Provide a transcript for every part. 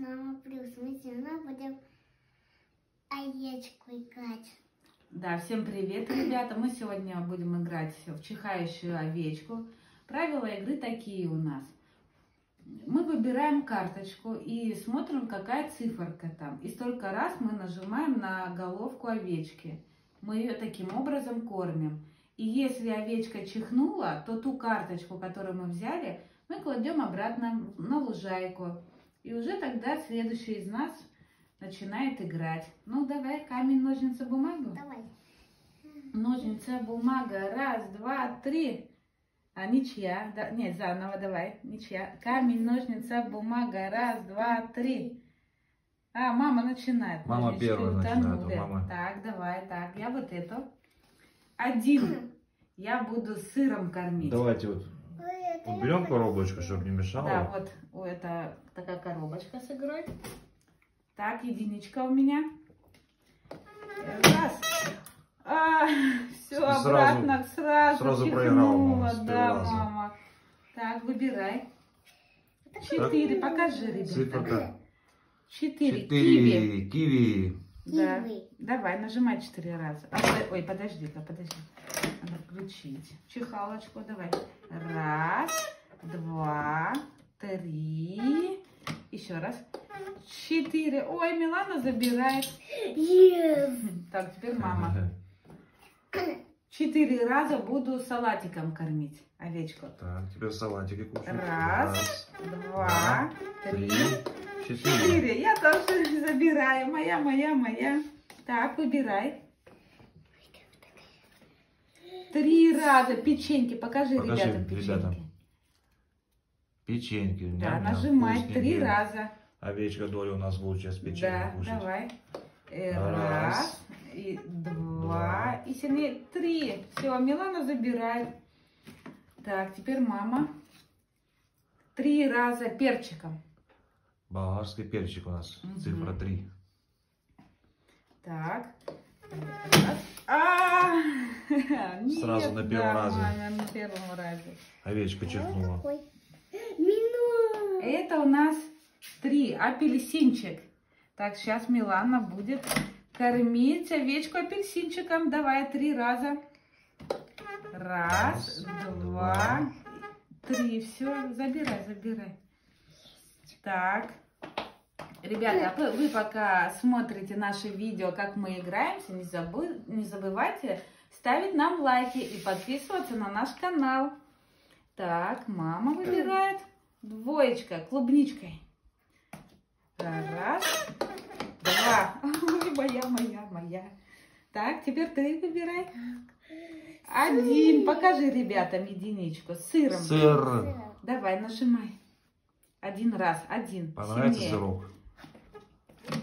Мама плюс. Мы сегодня будем овечку играть. Да, всем привет, ребята. Мы сегодня будем играть в чихающую овечку. Правила игры такие у нас. Мы выбираем карточку и смотрим, какая циферка там. И столько раз мы нажимаем на головку овечки. Мы ее таким образом кормим. И если овечка чихнула, то ту карточку, которую мы взяли, мы кладем обратно на лужайку. И уже тогда следующий из нас начинает играть. Ну, давай, камень, ножницы, бумагу. Давай. Ножницы, бумага. Раз, два, три. А ничья. Да, нет, заново давай. Ничья. Камень, ножницы, бумага. Раз, два, три. А, мама начинает. Мама Ножнички первая начинает. утонули. Мама. Так, давай, так. Я вот эту. Один. Я буду сыром кормить. Давайте вот уберем коробочку, чтобы не мешало. Да, вот это такая коробочка с игрой. Так, единичка у меня. Раз. Все, обратно, сразу проиграла мама. Да, мама. Так, выбирай. 4, покажи, ребята. Циферка. 4. Киви. Киви. Да. Давай, нажимай 4 раза. Ой, подожди-ка, подожди. Надо включить чихалочку. Давай. Раз, два, три. Еще раз. 4. Ой, Милана забирает. Так, теперь мама. 4 раза буду салатиком кормить овечку. Так, теперь салатики кушать. Раз, два, три, 4. 4. Я тоже забираю. Моя. Так, выбирай. 3 раза печеньки. Покажи ребятам печеньки. Печеньки. Да, Ням-ням, нажимай 3 вкусненькие. раза. Овечка доля у нас будет сейчас печенье Да, кушать. давай. Раз, и 2, и сильнее 3. Все, Милана забирает. Так, теперь мама. 3 раза перчиком. Болгарский перчик у нас. Цифра 3. Так. Сразу на первом разе. Мама, на первом разе. Овечка чихнула. Это у нас 3. Апельсинчик. Так, сейчас Милана будет кормить овечку апельсинчиком. Давай 3 раза. Раз, два, 3. Все, забирай. Так. Ребята, вы пока смотрите наши видео, как мы играемся, не забывайте ставить нам лайки и подписываться на наш канал. Так, мама выбирает. 2, клубничкой. Раз, 2. Ой, моя. Так, теперь 3 выбирай. 1. Покажи ребятам единичку. С сыром. Сыр. Давай, нажимай. 1 раз. 1. Понравится Сильнее. сырок?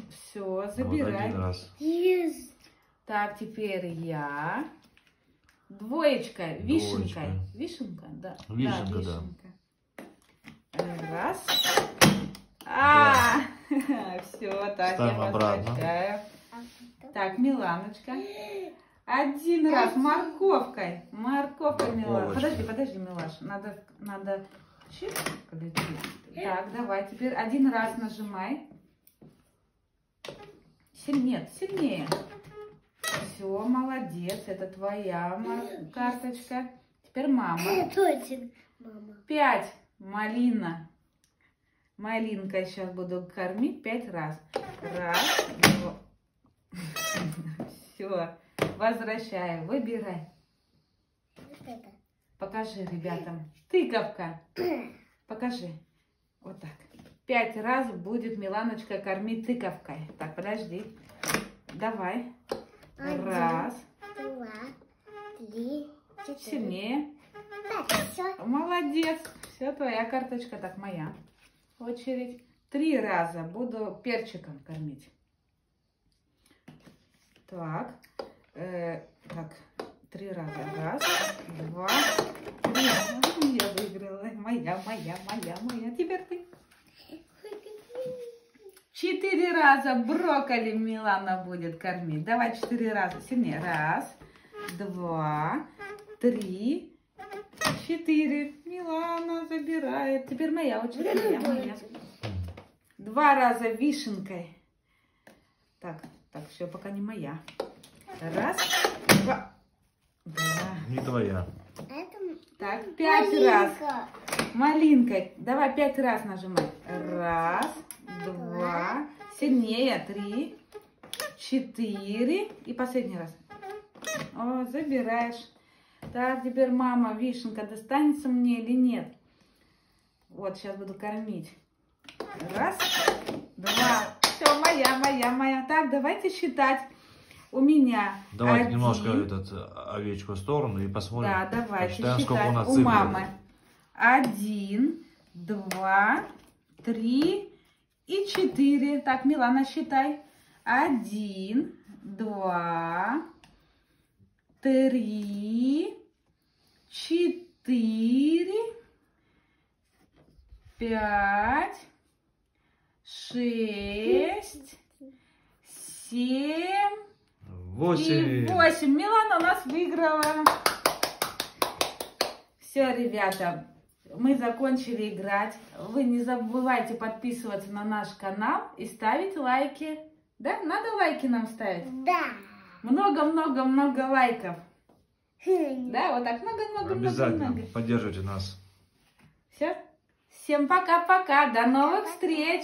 Все, забирай. Вот 1 раз. Так, теперь я. 2. Вишенка. Вишенка, да. Вишенка, да. Раз. Все, так, ставим я обратно. возвращаю. Так, Миланочка. 1 раз морковкой. Морковкой, Милана. Подожди, Милаш. Надо чик полететь. Так, давай. Теперь 1 раз нажимай. Сильнее. Все, молодец. Это твоя карточка. Теперь мама. 5. Малина. Малинкой сейчас буду кормить 5 раз. Раз, 2. Все. Возвращаю. Выбирай. Покажи ребятам. Тыковка. Покажи. Вот так. 5 раз будет Миланочка кормить тыковкой. Так, подожди. Давай. 1, 2, 3, 4. Сильнее. Молодец. Все, твоя карточка. Так, моя очередь. 3 раза буду перчиком кормить. Так. 3 раза. 1, 2, 3. Я выиграла. Моя. Теперь ты. 4 раза брокколи Милана будет кормить. Давай 4 раза. Сильнее. 1, 2, 3, 4. Милана забирает. Теперь моя очередь. Моя. 2 раза вишенкой. Так, все, пока не моя. 1, 2, 2. Не твоя. Это Так, 5 раз. малинка. Малинкой. Давай 5 раз нажимай. 1, 2. Сильнее. 3, 4. И последний раз. О, забираешь. Так, теперь, мама, вишенка достанется мне или нет? Вот, сейчас буду кормить. 1, 2. Все, моя. Так, давайте считать. У меня Давайте 1. немножко овечку в сторону и посмотрим. Да, давайте Посчитаем, сколько у считать. нас У цифр. мамы 1, 2, 3 и 4. Так, Милана, считай. 1, 2, 3, 4, 5, 6, 7 и 8. 8. Милана у нас выиграла. Все, ребята, мы закончили играть. Вы не забывайте подписываться на наш канал и ставить лайки. Да? Надо лайки нам ставить? Да. Много лайков. Да, вот так много. Обязательно поддерживайте нас. Все. Всем пока-пока. До новых встреч.